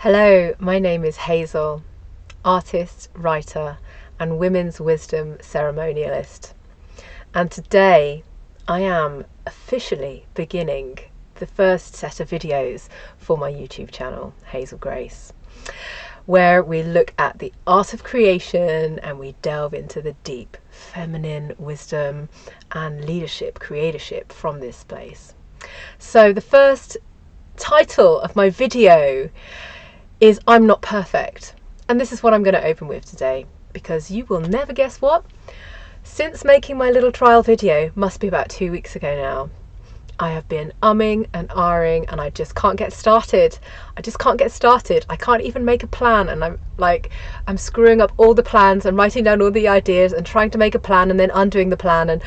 Hello, my name is Hazel, artist, writer, and women's wisdom ceremonialist. And today I am officially beginning the first set of videos for my YouTube channel, Hazel Grace, where we look at the art of creation and we delve into the deep feminine wisdom and leadership, creatorship from this place. So the first title of my video is I'm Not Perfect. And this is what I'm going to open with today, because you will never guess what. Since making my little trial video, must be about 2 weeks ago now, I have been umming and ahhing and I just can't get started. I can't even make a plan, and I'm screwing up all the plans and writing down all the ideas and trying to make a plan and then undoing the plan, and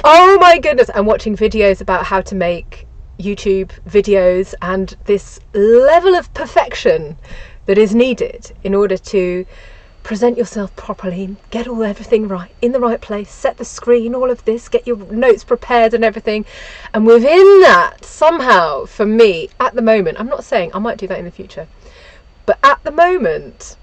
oh my goodness, I'm watching videos about how to make YouTube videos and this level of perfection that is needed in order to present yourself properly, get everything right in the right place, set the screen, all of this, get your notes prepared and everything. And within that, somehow, for me, at the moment, I'm not saying I might do that in the future, but at the moment,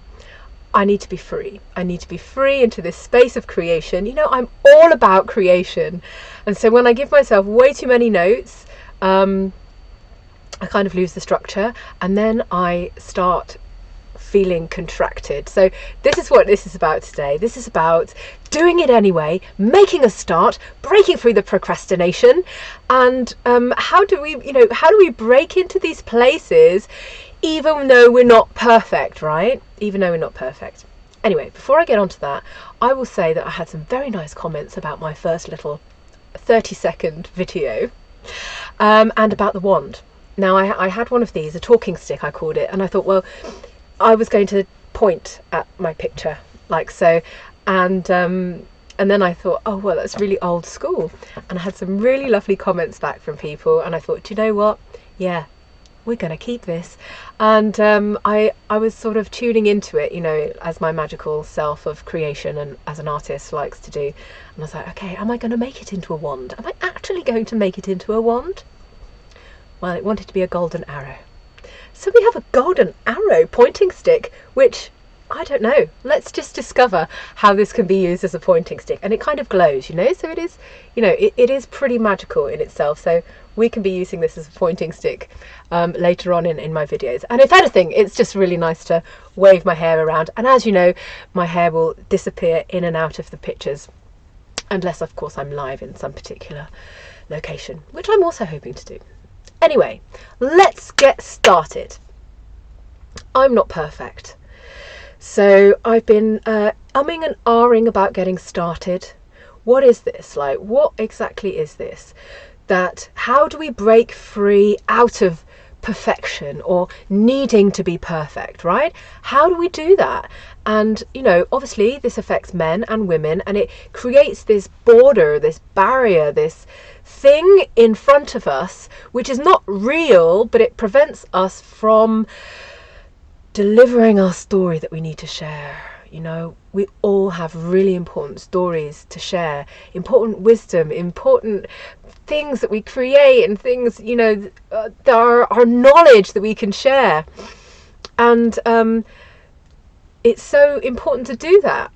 I need to be free. I need to be free into this space of creation. You know, I'm all about creation. And so when I give myself way too many notes, I kind of lose the structure, and then I start feeling contracted. So this is what this is about today. This is about doing it anyway, making a start, breaking through the procrastination, and how do we break into these places even though we're not perfect, right? Even though we're not perfect. Anyway, before I get onto that, I will say that I had some very nice comments about my first little 30-second video. And about the wand. Now I had one of these, a talking stick I called it, and I thought, well, I was going to point at my picture like so, and then I thought, oh well, that's really old school, and I had some really lovely comments back from people, and I thought, do you know what, yeah, we're gonna keep this. And I was sort of tuning into it, you know, as my magical self of creation and as an artist likes to do, and I was like, okay, am I going to make it into a wand? Am I actually going to make it into a wand? Well, it wanted to be a golden arrow. So we have a golden arrow pointing stick, which, I don't know, let's just discover how this can be used as a pointing stick. And it kind of glows, you know, so it is, you know, it is pretty magical in itself. So we can be using this as a pointing stick later on in my videos. And if anything, it's just really nice to wave my hair around. And as you know, my hair will disappear in and out of the pictures, unless of course I'm live in some particular location, which I'm also hoping to do. Anyway, let's get started. I'm not perfect. So I've been umming and ahhing about getting started. What is this? Like, what exactly is this? That how do we break free out of perfection or needing to be perfect, right? How do we do that? And, you know, obviously this affects men and women, and it creates this border, this barrier, this thing in front of us, which is not real, but it prevents us from delivering our story that we need to share. You know, we all have really important stories to share, important wisdom, important things that we create, and things, you know, our knowledge that we can share. And it's so important to do that.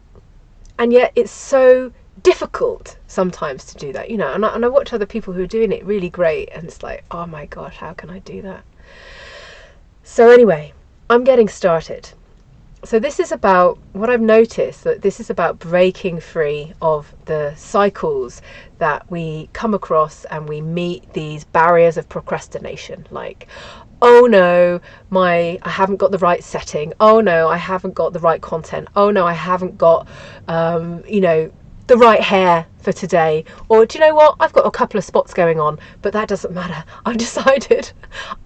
And yet it's so difficult sometimes to do that, you know, and I watch other people who are doing it really great, and it's like, oh my gosh, how can I do that? So anyway, I'm getting started. So this is about what I've noticed, that this is about breaking free of the cycles that we come across, and we meet these barriers of procrastination, like, oh no, I haven't got the right setting. Oh no, I haven't got the right content. Oh no, I haven't got, you know, the right hair for today. Or do you know what? I've got a couple of spots going on, but that doesn't matter. I've decided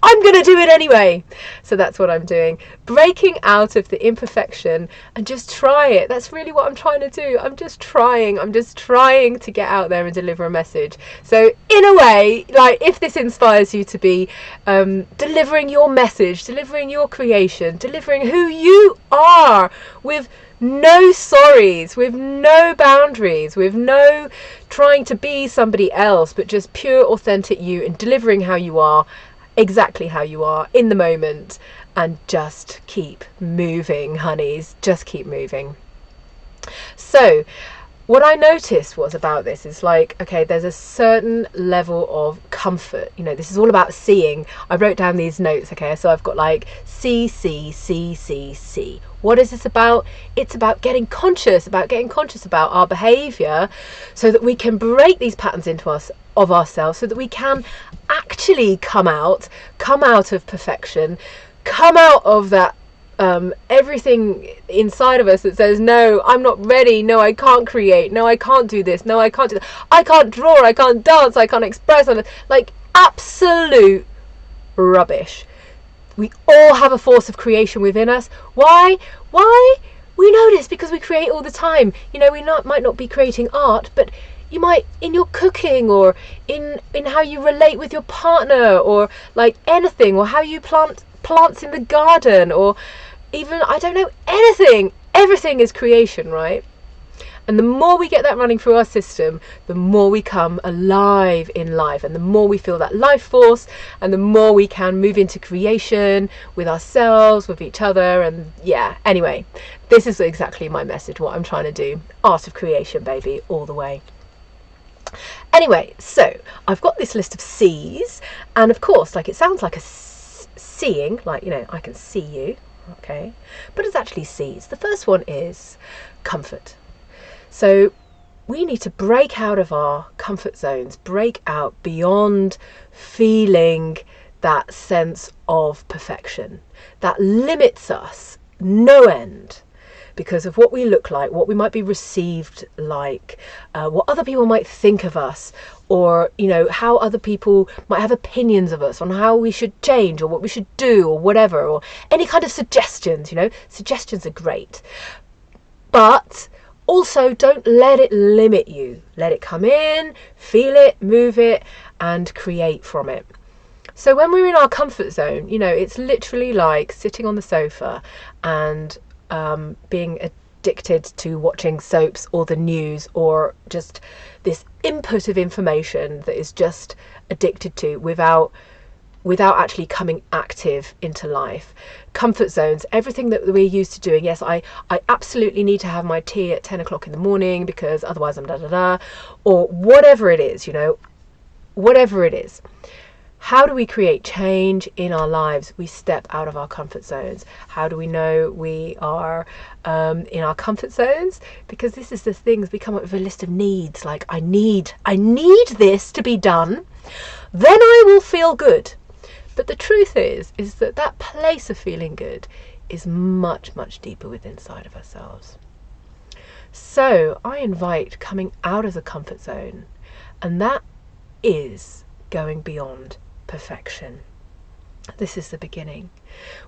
I'm going to do it anyway. So that's what I'm doing. Breaking out of the imperfection and just try it. That's really what I'm trying to do. I'm just trying to get out there and deliver a message. So in a way, like, if this inspires you to be delivering your message, delivering your creation, delivering who you are with no sorries, with no boundaries, with no trying to be somebody else, but just pure authentic you and delivering how you are, exactly how you are in the moment, and just keep moving, honeys. Just keep moving. So what I noticed was about this is like, okay, there's a certain level of comfort. You know, this is all about seeing. I wrote down these notes, okay? So I've got like C, C, C, C, C. What is this about? It's about getting conscious about our behavior, so that we can break these patterns into us of ourselves, so that we can actually come out of perfection, come out of that everything inside of us that says, no, I'm not ready, no, I can't create, no, I can't do this, no, I can't do that, I can't draw, I can't dance, I can't express, like absolute rubbish. We all have a force of creation within us. Why? We know this because we create all the time. You know, might not be creating art, but you might in your cooking, or in how you relate with your partner, or like anything, or how you plant plants in the garden, or even, I don't know, anything. Everything is creation, right? And the more we get that running through our system, the more we come alive in life, and the more we feel that life force, and the more we can move into creation with ourselves, with each other. And yeah, anyway, this is exactly my message, what I'm trying to do. Art of creation, baby, all the way. Anyway, so I've got this list of C's, and of course, like, it sounds like a seeing, like, you know, I can see you, okay, but it's actually C's. The first one is comfort. So we need to break out of our comfort zones, break out beyond feeling that sense of perfection that limits us no end, because of what we look like, what we might be received like, what other people might think of us, or, you know, how other people might have opinions of us on how we should change, or what we should do, or whatever, or any kind of suggestions. You know, suggestions are great, but also don't let it limit you. Let it come in, feel it, move it, and create from it. So when we're in our comfort zone, you know, it's literally like sitting on the sofa and being addicted to watching soaps or the news, or just this input of information that is just addicted to without actually coming active into life. Comfort zones, everything that we're used to doing. Yes, I absolutely need to have my tea at 10 o'clock in the morning because otherwise I'm da-da-da, or whatever it is, you know, whatever it is. How do we create change in our lives? We step out of our comfort zones. How do we know we are in our comfort zones? Because this is the things, we come up with a list of needs, like I need this to be done, then I will feel good. But the truth is that place of feeling good is much, much deeper within inside of ourselves. So I invite coming out of the comfort zone, and that is going beyond perfection. This is the beginning.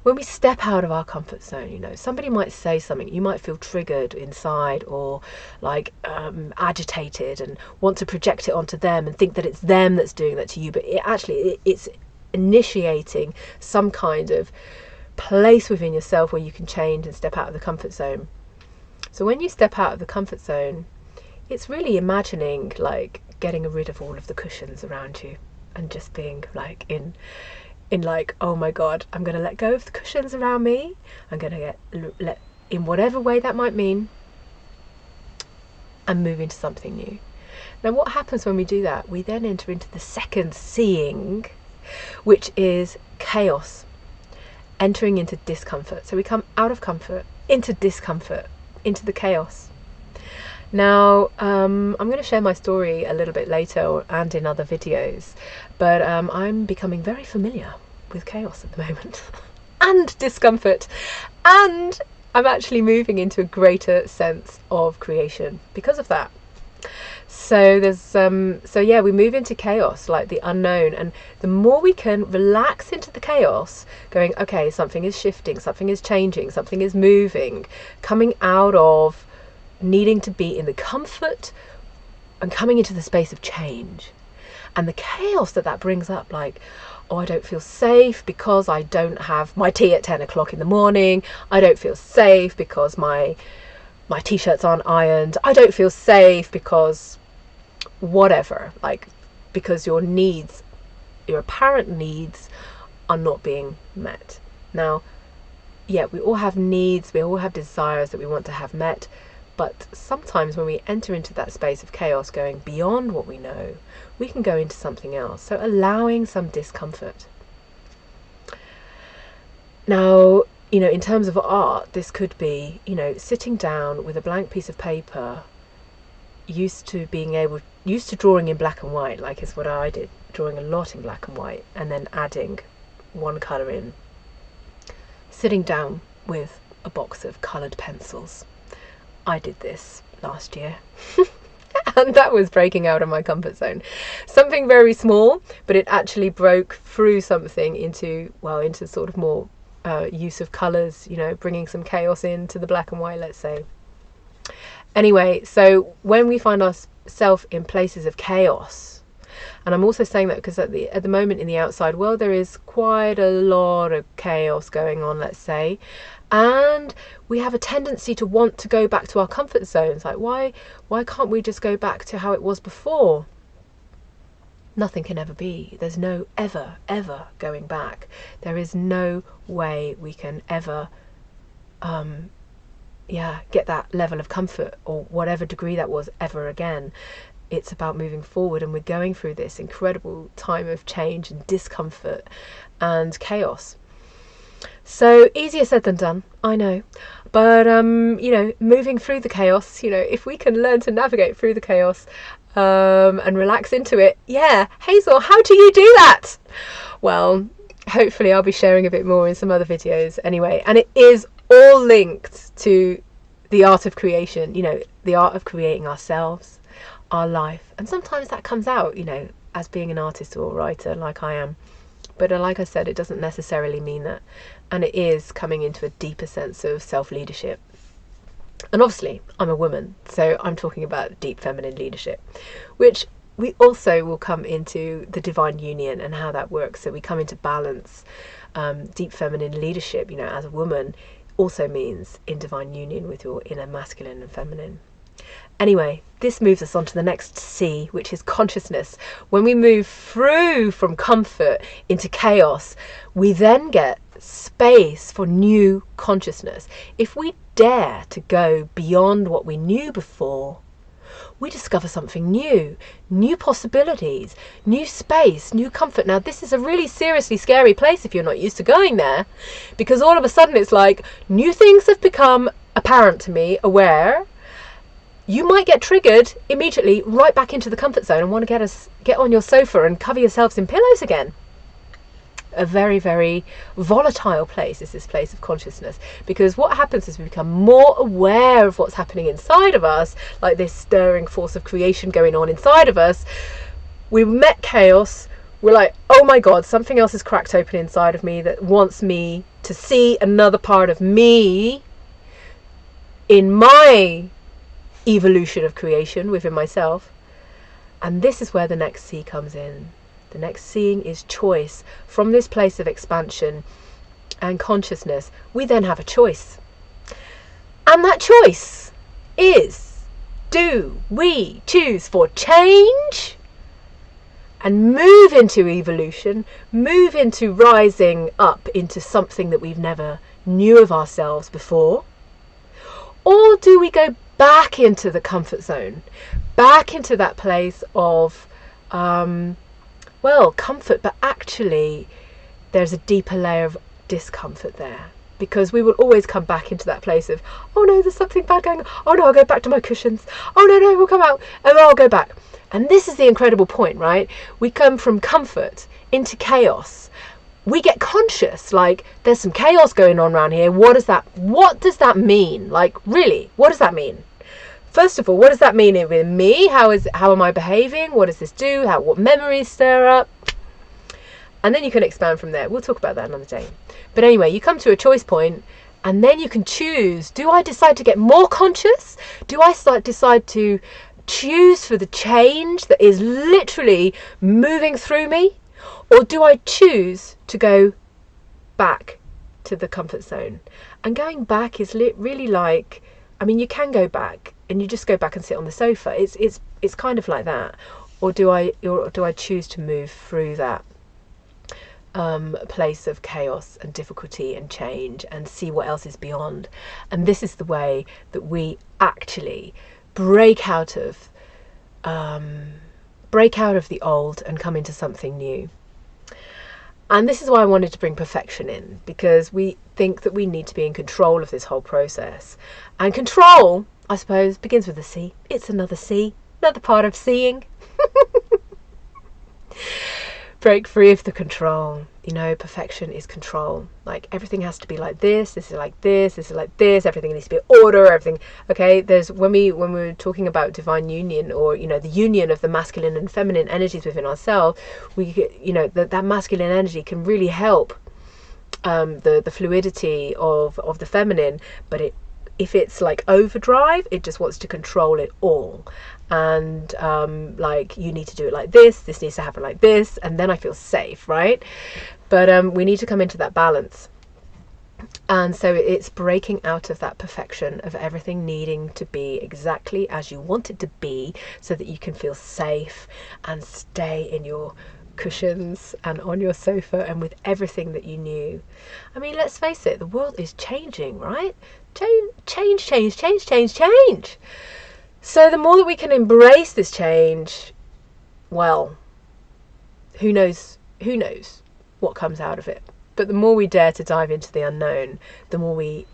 When we step out of our comfort zone, you know, somebody might say something, you might feel triggered inside, or like agitated, and want to project it onto them and think that it's them that's doing that to you, but it's initiating some kind of place within yourself where you can change and step out of the comfort zone. So when you step out of the comfort zone, it's really imagining like getting rid of all of the cushions around you, and just being like in like, oh my God, I'm going to let go of the cushions around me. I'm going to let in whatever way that might mean, and move into something new. Now what happens when we do that? We then enter into the second seeing, which is chaos, entering into discomfort. So we come out of comfort into discomfort, into the chaos. Now, I'm going to share my story a little bit later and in other videos, but I'm becoming very familiar with chaos at the moment and discomfort, and I'm actually moving into a greater sense of creation because of that. So we move into chaos, like the unknown, and the more we can relax into the chaos, going, okay, something is shifting, something is changing, something is moving, coming out of needing to be in the comfort and coming into the space of change, and the chaos that brings up, like, oh, I don't feel safe because I don't have my tea at 10 o'clock in the morning. I don't feel safe because my t-shirts aren't ironed. I don't feel safe because whatever, like, because your apparent needs are not being met. Now, yeah, we all have needs, we all have desires that we want to have met, but sometimes when we enter into that space of chaos, going beyond what we know, we can go into something else. So allowing some discomfort. Now, in terms of art, this could be, sitting down with a blank piece of paper, used to drawing in black and white, like is what I did, drawing a lot in black and white, and then adding one colour in. Sitting down with a box of coloured pencils. I did this last year. And that was breaking out of my comfort zone. Something very small, but it actually broke through something into sort of more use of colours, bringing some chaos into the black and white, let's say. Anyway, so when we find ourselves in places of chaos, and I'm also saying that because at the moment in the outside world there is quite a lot of chaos going on, let's say, and we have a tendency to want to go back to our comfort zones. Like, why can't we just go back to how it was before? Nothing can ever be. There's no ever going back. There is no way we can ever get that level of comfort, or whatever degree that was, ever again. It's about moving forward, and we're going through this incredible time of change and discomfort and chaos. So easier said than done, I know, but moving through the chaos, if we can learn to navigate through the chaos and relax into it. Yeah, Hazel, how do you do that? Well, hopefully I'll be sharing a bit more in some other videos anyway, and it is all linked to the art of creation, the art of creating ourselves, our life. And sometimes that comes out, as being an artist or a writer like I am. But like I said, it doesn't necessarily mean that. And it is coming into a deeper sense of self-leadership. And obviously, I'm a woman, so I'm talking about deep feminine leadership, which we also will come into the divine union and how that works. So we come into balance. Deep feminine leadership, as a woman, also means in divine union with your inner masculine and feminine. Anyway, this moves us on to the next C, which is consciousness. When we move through from comfort into chaos, we then get space for new consciousness. If we dare to go beyond what we knew before, we discover something new possibilities, new space, new comfort. Now, this is a really seriously scary place if you're not used to going there, because all of a sudden it's like new things have become apparent to me, aware. You might get triggered immediately right back into the comfort zone and want to get on your sofa and cover yourselves in pillows again. A very, very volatile place is this place of consciousness, because what happens is we become more aware of what's happening inside of us, like this stirring force of creation going on inside of us. We met chaos, we're like, oh my God, something else is cracked open inside of me that wants me to see another part of me in my evolution of creation within myself. And this is where the next C comes in. The next seeing is choice. From this place of expansion and consciousness, we then have a choice. And that choice is, do we choose for change and move into evolution, move into rising up into something that we've never knew of ourselves before? Or do we go back into the comfort zone, back into that place of comfort, but actually there's a deeper layer of discomfort there, because we will always come back into that place of, oh no, there's something bad going on, oh no, I'll go back to my cushions, oh no, we'll come out, and I'll go back. And this is the incredible point, right? We come from comfort into chaos. We get conscious, like, there's some chaos going on around here. What does that mean? Like, really, what does that mean? First of all, what does that mean with me? How am I behaving? What does this do? What memories stir up? And then you can expand from there. We'll talk about that another day. But anyway, you come to a choice point, and then you can choose. Do I decide to get more conscious? Do I decide to choose for the change that is literally moving through me? Or do I choose to go back to the comfort zone? And going back is really like, you can go back and you just go back and sit on the sofa. It's kind of like that. Or do I choose to move through that? place of chaos and difficulty and change, and see what else is beyond. And this is the way that we actually break out of the old and come into something new. And this is why I wanted to bring perfection in, because we think that we need to be in control of this whole process. And control, I suppose, begins with a C. It's another C, another part of seeing. Break free of the control. You know, perfection is control. Like, everything has to be like this is like this is like this, everything needs to be order, everything. Okay, there's when we're talking about divine union, or, you know, the union of the masculine and feminine energies within ourselves, you know, that masculine energy can really help the fluidity of the feminine, but if it's like overdrive, it just wants to control it all. And like, you need to do it like this needs to happen like this, and then I feel safe, right? But we need to come into that balance. And so it's breaking out of that perfection of everything needing to be exactly as you want it to be, so that you can feel safe and stay in your cushions and on your sofa and with everything that you knew. I mean, let's face it, the world is changing, right? Change. So the more that we can embrace this change, well, who knows what comes out of it. But the more we dare to dive into the unknown, the more we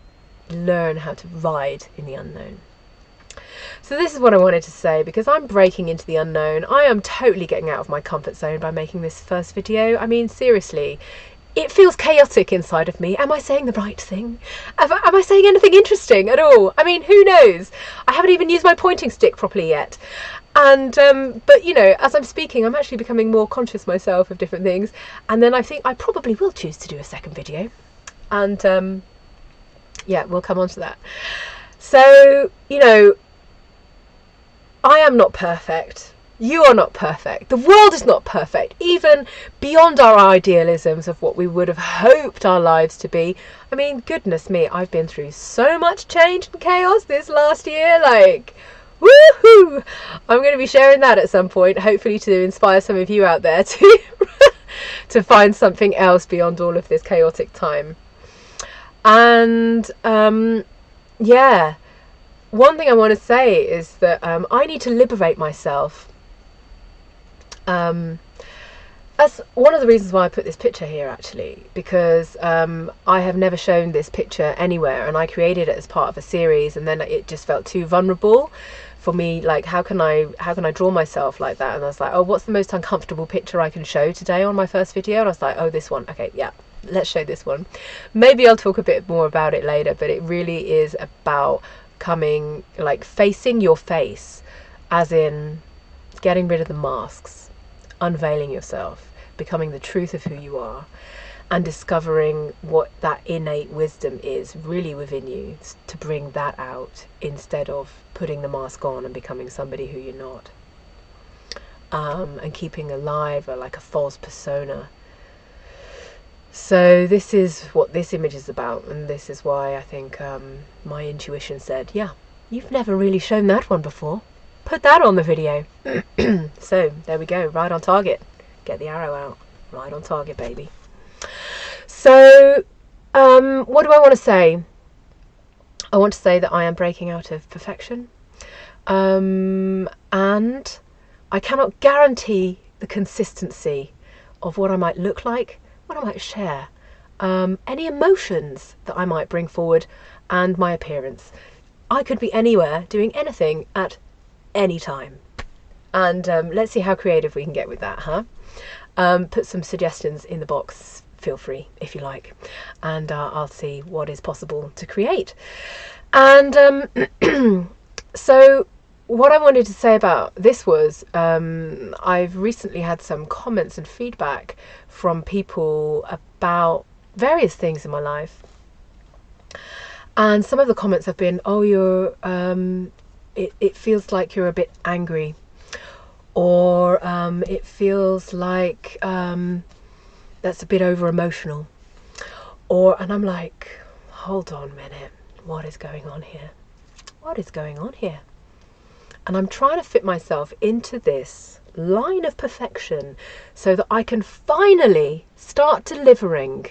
learn how to ride in the unknown. So this is what I wanted to say, because I'm breaking into the unknown. I am totally getting out of my comfort zone by making this first video. I mean, seriously, it feels chaotic inside of me. Am I saying the right thing? Am I saying anything interesting at all? I mean, who knows? I haven't even used my pointing stick properly yet. And but, you know, as I'm speaking, I'm actually becoming more conscious myself of different things. And then I think I probably will choose to do a second video. And yeah, we'll come on to that. So, you know, I am not perfect. You are not perfect. The world is not perfect, even beyond our idealisms of what we would have hoped our lives to be. I mean, goodness me, I've been through so much change and chaos this last year, like, woohoo! I'm going to be sharing that at some point, hopefully to inspire some of you out there to, to find something else beyond all of this chaotic time. And, yeah, one thing I want to say is that I need to liberate myself. That's one of the reasons why I put this picture here, actually, because I have never shown this picture anywhere, and I created it as part of a series, and then it just felt too vulnerable for me. Like, how can I draw myself like that? And I was like, oh, what's the most uncomfortable picture I can show today on my first video? And I was like, oh, this one. Okay, yeah, let's show this one. Maybe I'll talk a bit more about it later, but it really is about facing your face, as in getting rid of the masks, unveiling yourself, becoming the truth of who you are, and discovering what that innate wisdom is really within you, to bring that out instead of putting the mask on and becoming somebody who you're not, and keeping alive a false persona. So this is what this image is about, and this is why I think my intuition said, yeah, you've never really shown that one before. Put that on the video. So there we go, right on target. Get the arrow out. Right on target, baby. So what do I want to say? I want to say that I am breaking out of perfection, and I cannot guarantee the consistency of what I might look like, what I might share, any emotions that I might bring forward, and my appearance. I could be anywhere doing anything at any time, and let's see how creative we can get with that, huh? Put some suggestions in the box, feel free if you like, and I'll see what is possible to create. And so what I wanted to say about this was I've recently had some comments and feedback from people about various things in my life, and some of the comments have been, oh, you're it feels like you're a bit angry, or it feels like that's a bit over emotional, and I'm like, hold on a minute, what is going on here? What is going on here? And I'm trying to fit myself into this line of perfection so that I can finally start delivering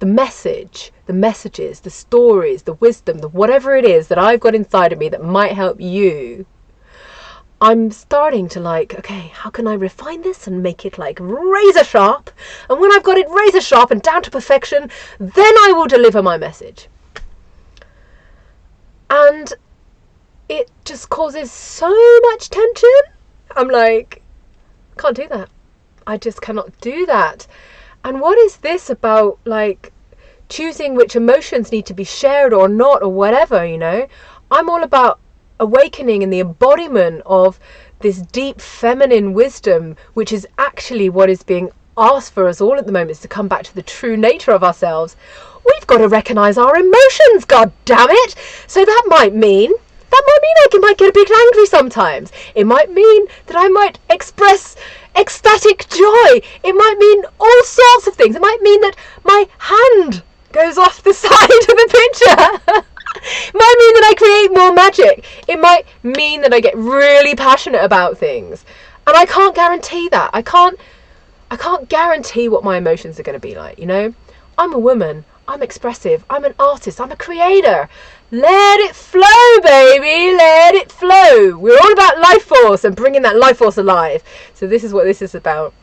the message, the messages, the stories, the wisdom, the whatever it is that I've got inside of me that might help you. I'm starting to like, okay, how can I refine this and make it like razor sharp? And when I've got it razor sharp and down to perfection, then I will deliver my message. And it just causes so much tension. I'm like, can't do that. I just cannot do that. And what is this about, like, choosing which emotions need to be shared or not, or whatever, you know? I'm all about awakening and the embodiment of this deep feminine wisdom, which is actually what is being asked for us all at the moment, is to come back to the true nature of ourselves. We've got to recognize our emotions, god damn it. So that might mean I might get a bit angry sometimes. It might mean that I might express ecstatic joy. It might mean all sorts of things. It might mean that my hand goes off the side of the picture. It might mean that I create more magic. It might mean that I get really passionate about things. And I can't guarantee that. I can't guarantee what my emotions are going to be like, you know? I'm a woman. I'm expressive. I'm an artist. I'm a creator. Let it flow, baby. Let it flow. We're all about life force and bringing that life force alive. So this is what this is about.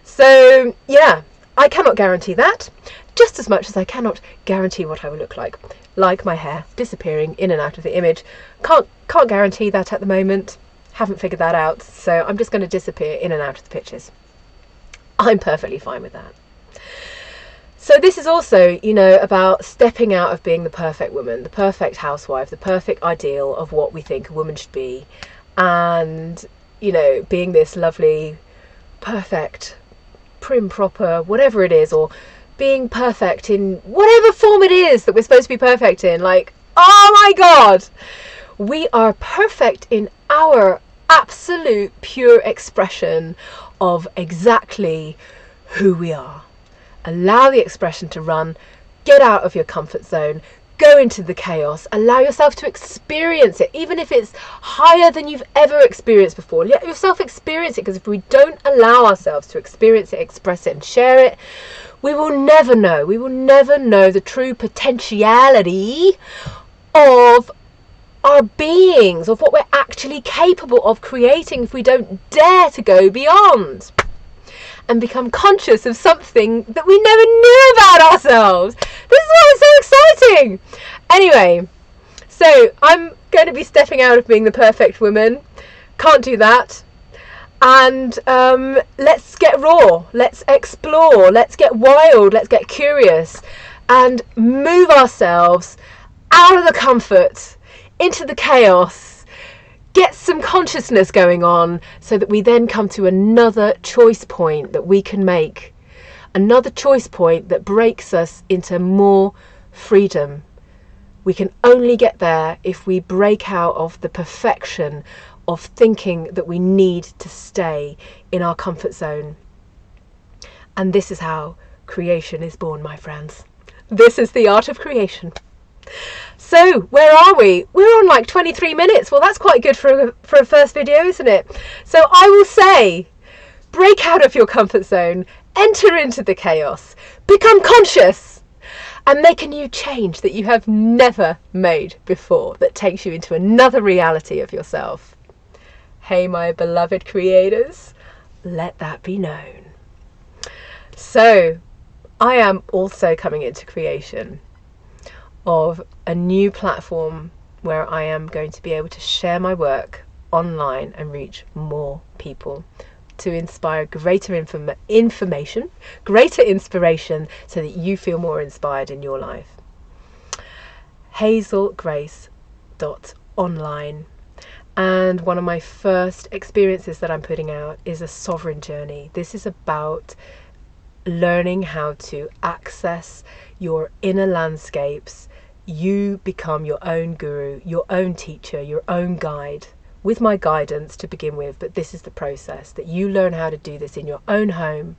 So, yeah, I cannot guarantee that. Just as much as I cannot guarantee what I will look like. Like my hair disappearing in and out of the image. Can't guarantee that at the moment. Haven't figured that out. So I'm just going to disappear in and out of the pictures. I'm perfectly fine with that. So this is also, you know, about stepping out of being the perfect woman, the perfect housewife, the perfect ideal of what we think a woman should be. And, you know, being this lovely, perfect, prim, proper, whatever it is, or being perfect in whatever form it is that we're supposed to be perfect in. Like, oh my God, we are perfect in our absolute pure expression of exactly who we are. Allow the expression to run, get out of your comfort zone, go into the chaos, allow yourself to experience it, even if it's higher than you've ever experienced before. Let yourself experience it, because if we don't allow ourselves to experience it, express it and share it, we will never know. We will never know the true potentiality of our beings, of what we're actually capable of creating if we don't dare to go beyond and become conscious of something that we never knew about ourselves. This is why it's so exciting. Anyway, so I'm going to be stepping out of being the perfect woman. Can't do that. And let's get raw. Let's explore. Let's get wild. Let's get curious. And move ourselves out of the comfort, into the chaos. Get some consciousness going on so that we then come to another choice point that we can make. Another choice point that breaks us into more freedom. We can only get there if we break out of the perfection of thinking that we need to stay in our comfort zone. And this is how creation is born, my friends. This is the art of creation. So, where are we? We're on like 23 minutes. Well, that's quite good for a first video, isn't it? So I will say, break out of your comfort zone, enter into the chaos, become conscious, and make a new change that you have never made before, that takes you into another reality of yourself. Hey, my beloved creators, let that be known. So, I am also coming into creation of a new platform where I am going to be able to share my work online and reach more people, to inspire greater information, greater inspiration, so that you feel more inspired in your life. hazelgrace.online. And one of my first experiences that I'm putting out is a sovereign journey. This is about learning how to access your inner landscapes. You become your own guru, your own teacher, your own guide, with my guidance to begin with. But this is the process, that you learn how to do this in your own home,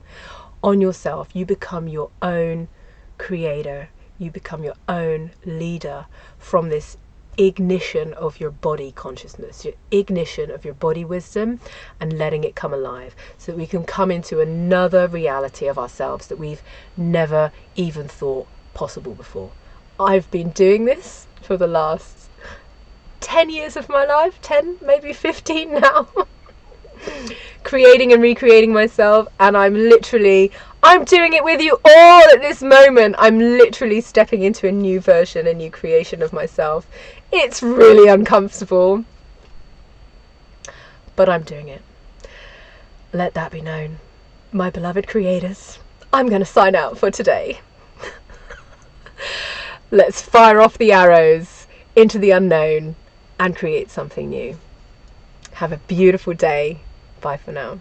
on yourself. You become your own creator. You become your own leader from this ignition of your body consciousness, your ignition of your body wisdom, and letting it come alive so that we can come into another reality of ourselves that we've never even thought possible before. I've been doing this for the last 10 years of my life, 10, maybe 15 now, creating and recreating myself, and I'm doing it with you all at this moment. I'm literally stepping into a new version, a new creation of myself. It's really uncomfortable, but I'm doing it. Let that be known. My beloved creators, I'm going to sign out for today. Let's fire off the arrows into the unknown and create something new. Have a beautiful day. Bye for now.